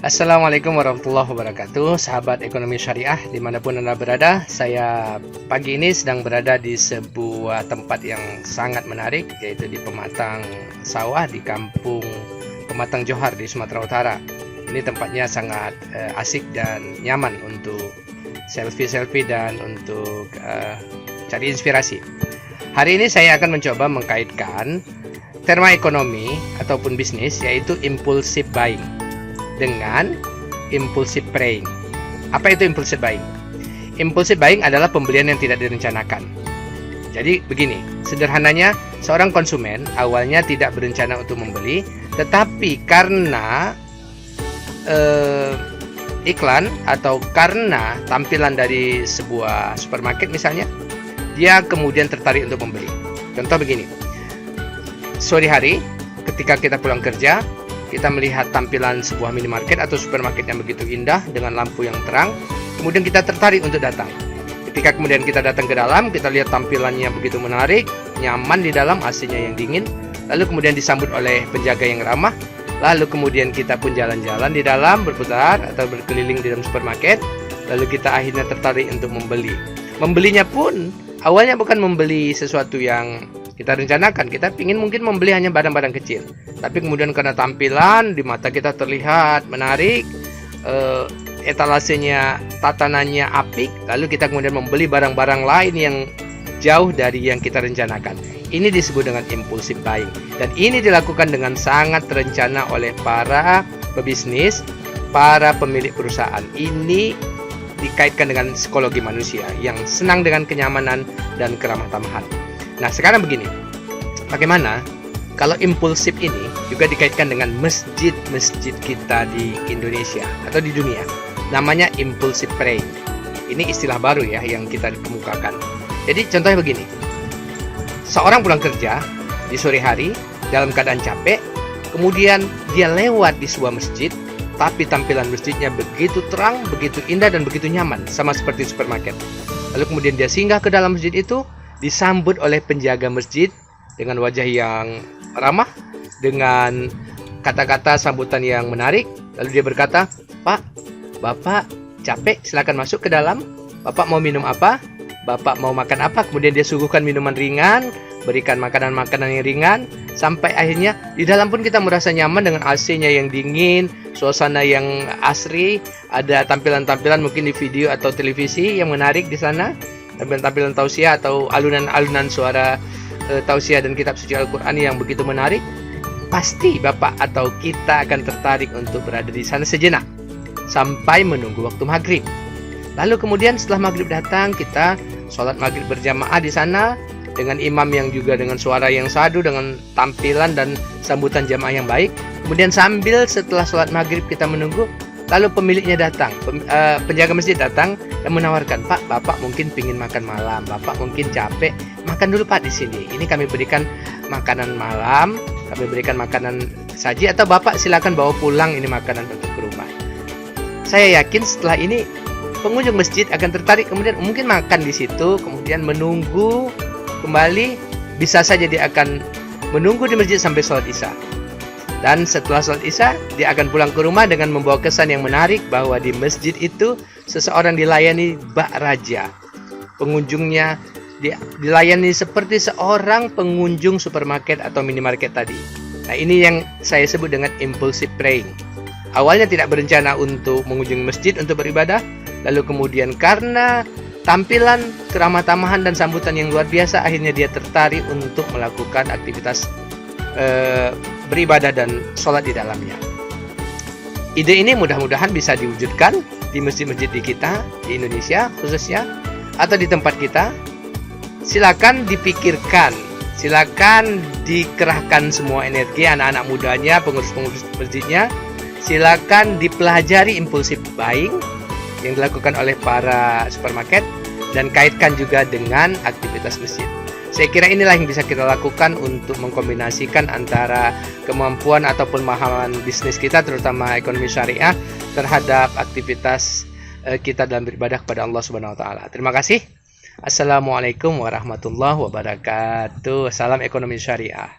Assalamualaikum warahmatullahi wabarakatuh, sahabat ekonomi syariah dimanapun Anda berada. Saya pagi ini sedang berada di sebuah tempat yang sangat menarik, yaitu di pematang sawah di kampung Pematang Johar di Sumatera Utara. Ini tempatnya sangat asik dan nyaman untuk selfie-selfie dan untuk cari inspirasi. Hari ini saya akan mencoba mengkaitkan terma ekonomi ataupun bisnis, yaitu impulsive buying dengan impulsive praying. Apa itu impulsive buying? Impulsive buying adalah pembelian yang tidak direncanakan. Jadi begini, sederhananya seorang konsumen awalnya tidak berencana untuk membeli, tetapi karena iklan atau karena tampilan dari sebuah supermarket misalnya, dia kemudian tertarik untuk membeli. Contoh begini, sore hari ketika kita pulang kerja, kita melihat tampilan sebuah minimarket atau supermarket yang begitu indah dengan lampu yang terang, kemudian kita tertarik untuk datang. Ketika kemudian kita datang ke dalam, kita lihat tampilannya begitu menarik, nyaman di dalam, AC-nya yang dingin, lalu kemudian disambut oleh penjaga yang ramah, lalu kemudian kita pun jalan-jalan di dalam, berputar atau berkeliling di dalam supermarket, lalu kita akhirnya tertarik untuk membeli. Membelinya pun awalnya bukan membeli sesuatu yang kita rencanakan, kita ingin mungkin membeli hanya barang-barang kecil, tapi kemudian karena tampilan di mata kita terlihat menarik, etalasenya, tatanannya apik, lalu kita kemudian membeli barang-barang lain yang jauh dari yang kita rencanakan. Ini disebut dengan impulsive buying, dan ini dilakukan dengan sangat terencana oleh para pebisnis, para pemilik perusahaan. Ini dikaitkan dengan psikologi manusia yang senang dengan kenyamanan dan keramah tamahan. Nah, sekarang begini, bagaimana kalau impulsif ini juga dikaitkan dengan masjid-masjid kita di Indonesia atau di dunia? Namanya impulsive praying. Ini istilah baru ya yang kita kemukakan. Jadi contohnya begini, seorang pulang kerja di sore hari dalam keadaan capek, kemudian dia lewat di sebuah masjid, tapi tampilan masjidnya begitu terang, begitu indah, dan begitu nyaman, sama seperti supermarket. Lalu kemudian dia singgah ke dalam masjid itu, disambut oleh penjaga masjid dengan wajah yang ramah, dengan kata-kata sambutan yang menarik. Lalu dia berkata, "Pak, Bapak capek, silakan masuk ke dalam. Bapak mau minum apa? Bapak mau makan apa?" Kemudian dia suguhkan minuman ringan, berikan makanan-makanan yang ringan, sampai akhirnya di dalam pun kita merasa nyaman dengan AC-nya yang dingin, suasana yang asri, ada tampilan-tampilan mungkin di video atau televisi yang menarik di sana, tampilan-tampilan tausiah atau alunan-alunan suara tausiah dan kitab suci Al-Quran yang begitu menarik. Pasti Bapak atau kita akan tertarik untuk berada di sana sejenak sampai menunggu waktu maghrib. Lalu kemudian setelah maghrib datang, kita sholat maghrib berjamaah di sana dengan imam yang juga dengan suara yang sadu, dengan tampilan dan sambutan jamaah yang baik. Kemudian sambil setelah sholat maghrib kita menunggu, lalu pemiliknya datang, penjaga masjid datang dan menawarkan, "Pak, Bapak mungkin pingin makan malam, Bapak mungkin capek, makan dulu Pak di sini. Ini kami berikan makanan malam, kami berikan makanan saji, atau Bapak silakan bawa pulang ini makanan untuk ke rumah." Saya yakin setelah ini pengunjung masjid akan tertarik, kemudian mungkin makan di situ, kemudian menunggu kembali, bisa saja dia akan menunggu di masjid sampai sholat isya. Dan setelah sholat isya, dia akan pulang ke rumah dengan membawa kesan yang menarik bahwa di masjid itu seseorang dilayani bak raja. Pengunjungnya dilayani seperti seorang pengunjung supermarket atau minimarket tadi. Nah, ini yang saya sebut dengan impulsive praying. Awalnya tidak berencana untuk mengunjungi masjid untuk beribadah, lalu kemudian karena tampilan, keramah tamahan, dan sambutan yang luar biasa, akhirnya dia tertarik untuk melakukan aktivitas beribadah dan sholat di dalamnya. Ide ini mudah-mudahan bisa diwujudkan di masjid-masjid di kita, di Indonesia khususnya, atau di tempat kita. Silakan dipikirkan, silakan dikerahkan semua energi anak-anak mudanya, pengurus-pengurus masjidnya. Silakan dipelajari impulsive buying yang dilakukan oleh para supermarket dan kaitkan juga dengan aktivitas masjid. Saya kira inilah yang bisa kita lakukan untuk mengkombinasikan antara kemampuan ataupun pemahaman bisnis kita, terutama ekonomi syariah, terhadap aktivitas kita dalam beribadah kepada Allah Subhanahu wa taala. Terima kasih. Assalamualaikum warahmatullahi wabarakatuh. Salam ekonomi syariah.